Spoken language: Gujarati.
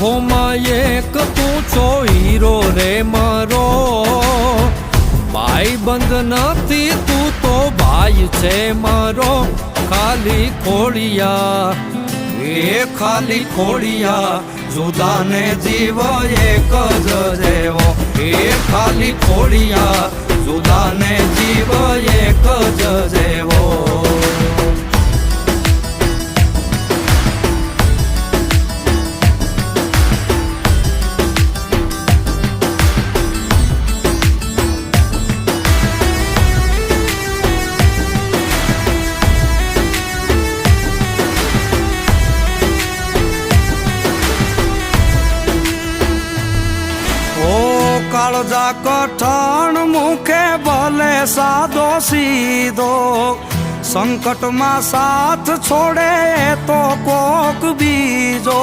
લાખોમાં એક તું છો હીરો રે મારો, ભાઈ બંધ નથી તું તો ભાઈ છે મારો, ખાલી ખોડિયા એ ખાલી ખોડિયા જુદાને જીવ એક જ જેવો, એ ખાલી ખોડિયા જુદાને જીવ એક જ જેવો. કાળજા કઠણ મુખે ભલે સાદો સીધો, સંકટમાં સાથ છોડે તો કોક બીજો.